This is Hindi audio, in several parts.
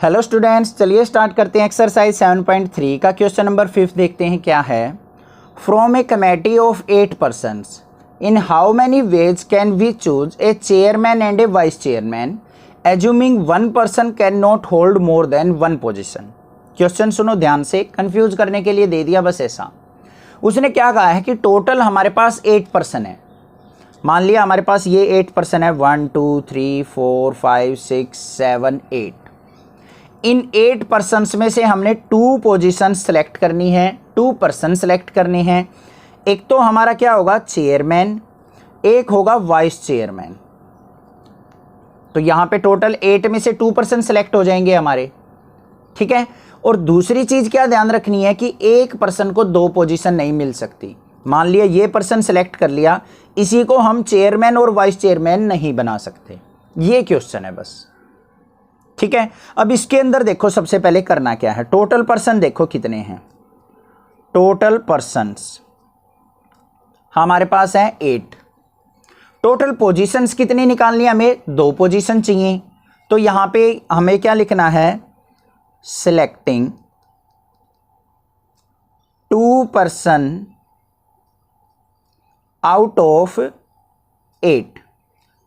हेलो स्टूडेंट्स, चलिए स्टार्ट करते हैं एक्सरसाइज 7.3 का क्वेश्चन नंबर 5 देखते हैं क्या है। From a committee of 8 persons in how many ways can we choose a chairman and a vice chairman assuming one person can not hold more than one position. Question सुनो ध्यान से, कंफ्यूज करने के लिए दे दिया बस ऐसा। उसने क्या कहा है कि टोटल हमारे पास 8 पर्सन है। मान लिया हमारे पास ये 8 पर्सन है, 1 2 3 4 5 6 7 8। इन 8 पर्सन्स में से हमने 2 पोजीशन सेलेक्ट करनी है, 2 पर्सन सेलेक्ट करने हैं। एक तो हमारा क्या होगा चेयरमैन, एक होगा वाइस चेयरमैन। तो यहां पे टोटल 8 में से 2 पर्सन सेलेक्ट हो जाएंगे हमारे, ठीक है। और दूसरी चीज क्या ध्यान रखनी है कि एक पर्सन को 2 पोजीशन नहीं मिल सकती। मान लिया ये पर्सन सेलेक्ट कर लिया, इसी को हम चेयरमैन और वाइस चेयरमैन नहीं बना सकते। ये क्वेश्चन है बस, ठीक है। अब इसके अंदर देखो सबसे पहले करना क्या है। टोटल पर्सन देखो कितने हैं। टोटल पर्सन्स हमारे पास है 8। टोटल पोजीशंस कितनी निकालनी है, हमें 2 पोजीशन चाहिए। तो यहां पे हमें क्या लिखना है, सिलेक्टिंग 2 पर्सन आउट ऑफ 8।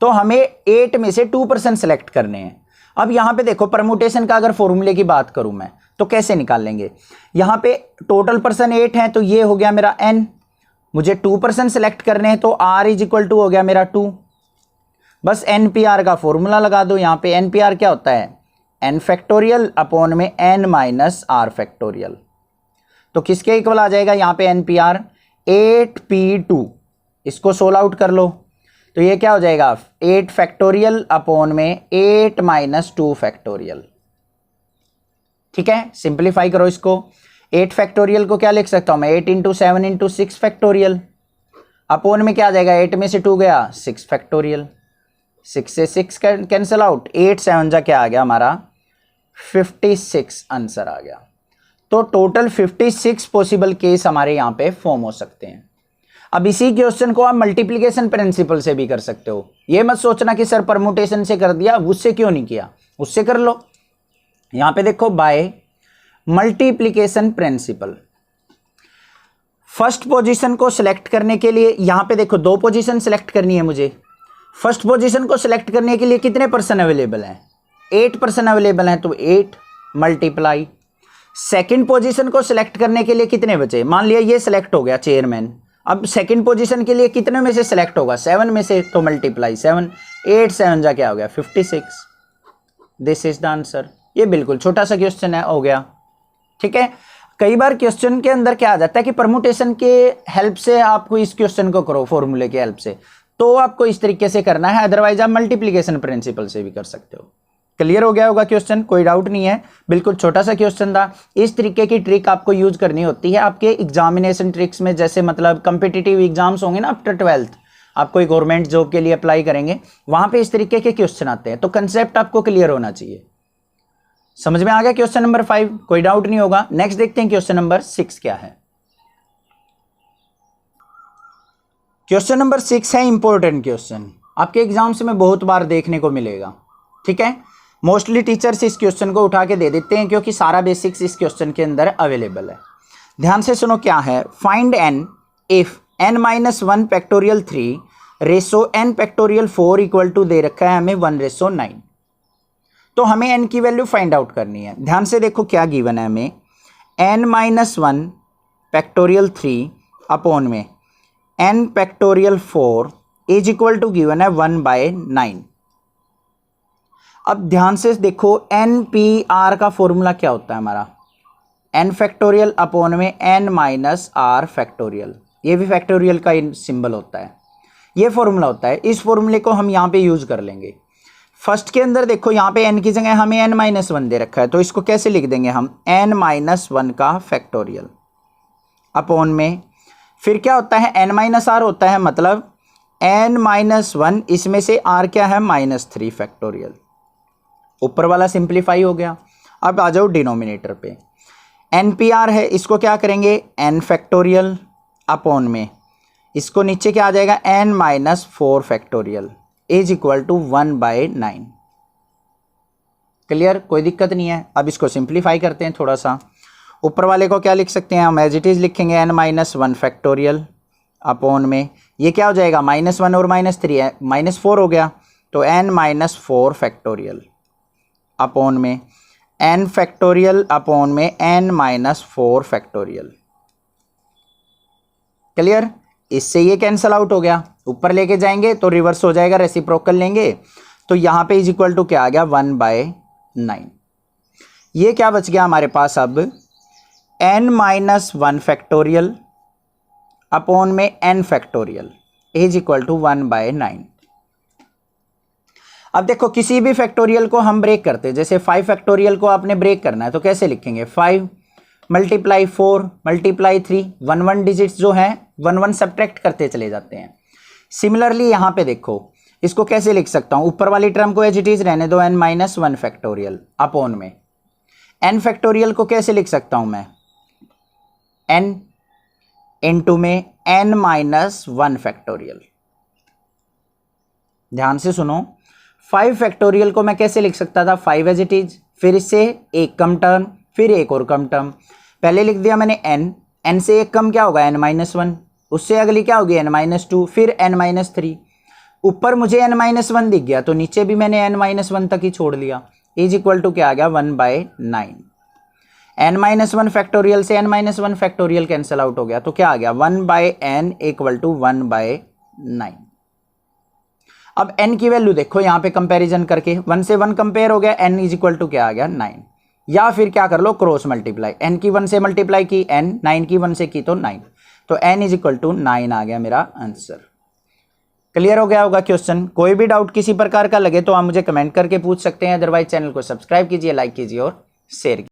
तो हमें 8 में से 2 पर्सन सेलेक्ट करने हैं। अब यहां पे देखो परमुटेशन का अगर फॉर्मूले की बात करूं मैं तो कैसे निकाल लेंगे। यहां पे टोटल पर्सन 8 हैं तो ये हो गया मेरा n। मुझे 2 पर्सन सेलेक्ट करने हैं तो r इज इक्वल टू हो गया मेरा 2। बस NPR का फॉर्मूला लगा दो। यहां पे NPR क्या होता है, n फैक्टोरियल अपॉन में n माइनस r फैक्टोरियल। तो किसके इक्वल आ जाएगा यहां पे NPR 8p2। इसको सोल्व आउट कर लो तो ये क्या हो जाएगा 8 फैक्टोरियल अपॉन में 8 माइनस 2 फैक्टोरियल, ठीक है। सिंप्लीफाई करो इसको। 8 फैक्टोरियल को क्या लिख सकता हूं मैं, 8 इंटू 7 इंटू 6 फैक्टोरियल। अपॉन में क्या आ जाएगा, 8 में से 2 गया 6 फैक्टोरियल। 6 से 6 कैंसिल आउट, 8 7 जा क्या आ गया हमारा 56 आंसर आ गया। तो टोटल 56 पॉसिबल केस हमारे यहां पे फॉर्म हो सकते हैं। अब इसी क्वेश्चन को आप मल्टीप्लिकेशन प्रिंसिपल से भी कर सकते हो। ये मत सोचना कि सर परमुटेशन से कर दिया, उससे क्यों नहीं किया, उससे कर लो। यहां पे देखो by multiplication principle. First position को सिलेक्ट करने के लिए यहां पे देखो 2 पोजीशन सिलेक्ट करनी है मुझे। फर्स्ट पोजीशन को सिलेक्ट करने के लिए कितने पर्सन अवेलेबल हैं, 8 पर्सन अवेलेबल हैं, तो 8 मल्टीप्लाई। सेकेंड पोजीशन को सिलेक्ट करने के लिए कितने बचे, मान लिया ये सिलेक्ट हो गया चेयरमैन। अब सेकंड पोजीशन के लिए कितने में से सिलेक्ट होगा, 7 में से, तो मल्टीप्लाई 7। 8 7 जा क्या हो गया 56। This is the answer. ये बिल्कुल छोटा सा क्वेश्चन है, हो गया, ठीक है। कई बार क्वेश्चन के अंदर क्या आ जाता है कि परमुटेशन के हेल्प से आपको इस क्वेश्चन को करो, फॉर्मूले के हेल्प से, तो आपको इस तरीके से करना है। अदरवाइज आप मल्टीप्लीकेशन प्रिंसिपल से भी कर सकते हो। क्लियर हो गया होगा क्वेश्चन, कोई डाउट नहीं है। बिल्कुल छोटा सा क्वेश्चन था। इस तरीके की ट्रिक आपको यूज करनी होती है आपके एग्जामिनेशन ट्रिक्स में। जैसे मतलब कम्पिटिटिव एग्जाम्स होंगे ना आफ्टर 12th, आप कोई गवर्नमेंट जॉब के लिए अप्लाई करेंगे, वहां पे इस तरीके के क्वेश्चन आते हैं। तो कंसेप्ट आपको क्लियर होना चाहिए। समझ में आ गया क्वेश्चन नंबर 5, कोई डाउट नहीं होगा। नेक्स्ट देखते हैं क्वेश्चन नंबर 6 क्या है। क्वेश्चन नंबर 6 है इंपॉर्टेंट क्वेश्चन, आपके एग्जाम्स में बहुत बार देखने को मिलेगा, ठीक है। मोस्टली टीचर्स इस क्वेश्चन को उठा के दे देते हैं क्योंकि सारा बेसिक्स इस क्वेश्चन के अंदर अवेलेबल है। ध्यान से सुनो क्या है। Find n if n minus 1 factorial 3 ratio n factorial 4 equal to दे रखा है हमें 1:9। तो हमें n की वैल्यू फाइंड आउट करनी है। ध्यान से देखो क्या गिवन है हमें, n माइनस 1 फैक्टोरियल 3 अपॉन में n factorial 4 is equal to given है 1/9। अब ध्यान से देखो NPR का फॉर्मूला क्या होता है हमारा, n फैक्टोरियल अपॉन में n माइनस r फैक्टोरियल। ये भी फैक्टोरियल का सिंबल होता है, ये फॉर्मूला होता है। इस फॉर्मूले को हम यहाँ पे यूज कर लेंगे। फर्स्ट के अंदर देखो यहाँ पे n की जगह हमें n माइनस 1 दे रखा है, तो इसको कैसे लिख देंगे हम, n माइनस 1 का फैक्टोरियल अपॉन में फिर क्या होता है n माइनस r होता है, मतलब n माइनस 1 इसमें से r क्या है -3 फैक्टोरियल। ऊपर वाला सिंप्लीफाई हो गया। अब आ जाओ डिनोमिनेटर पे, NPR है, इसको क्या करेंगे n फैक्टोरियल अपॉन में इसको नीचे क्या आ जाएगा n minus 4 factorial is equal to 1/9। Clear, कोई दिक्कत नहीं है। अब इसको सिंप्लीफाई करते हैं थोड़ा सा। ऊपर वाले को क्या लिख सकते हैं हम, एज इट इज़ लिखेंगे n-1 फैक्टोरियल अपॉन में, ये क्या हो जाएगा -1 और -3 है, -4 हो गया, तो n-4 फैक्टोरियल अपॉन में n फैक्टोरियल अपॉन में n-4 फैक्टोरियल। क्लियर, इससे ये कैंसल आउट हो गया, ऊपर लेके जाएंगे तो रिवर्स हो जाएगा, रेसिप्रोकल लेंगे तो यहाँ पे इज इक्वल टू क्या आ गया 1/9। ये क्या बच गया हमारे पास अब n-1 फैक्टोरियल अपॉन में n factorial is equal to 1/9। अब देखो किसी भी फैक्टोरियल को हम ब्रेक करते हैं, जैसे 5 फैक्टोरियल को आपने ब्रेक करना है तो कैसे लिखेंगे 5 × 4 × 3, 1 डिजिट्स जो हैं 1 सब्ट्रैक्ट करते चले जाते हैं। सिमिलरली यहाँ पे देखो इसको कैसे लिख सकता हूँ, ऊपर वाली टर्म को एज इट इज रहने दो n-1 फैक्टोरियल अपॉन में n फैक्टोरियल को कैसे लिख सकता हूँ मैं, n इंटू में n-1 फैक्टोरियल। ध्यान से सुनो, 5 फैक्टोरियल को मैं कैसे लिख सकता था 5 एज इट इज, फिर इससे एक कम टर्म, फिर एक और कम टर्म, पहले लिख दिया मैंने n से एक कम क्या होगा n-1, उससे अगली क्या होगी n-2, फिर n-3, ऊपर मुझे n-1 दिख गया तो नीचे भी मैंने n-1 तक ही छोड़ लिया, इज इक्वल टू क्या आ गया 1/9। n-1 फैक्टोरियल से n-1 फैक्टोरियल कैंसिल आउट हो गया तो क्या आ गया 1/n इक्वल टू 1/9। अब n की वैल्यू देखो यहाँ पे कंपैरिजन करके 1 से 1 कंपेयर हो गया, n इज इक्वल टू क्या आ गया 9, या फिर क्या कर लो क्रॉस मल्टीप्लाई, n की 1 से मल्टीप्लाई की n, 9 की 1 से की तो 9, तो n इज इक्वल टू 9 आ गया मेरा आंसर। क्लियर हो गया होगा क्वेश्चन। कोई भी डाउट किसी प्रकार का लगे तो आप मुझे कमेंट करके पूछ सकते हैं, अदरवाइज चैनल को सब्सक्राइब कीजिए, लाइक कीजिए और शेयर कीजिए।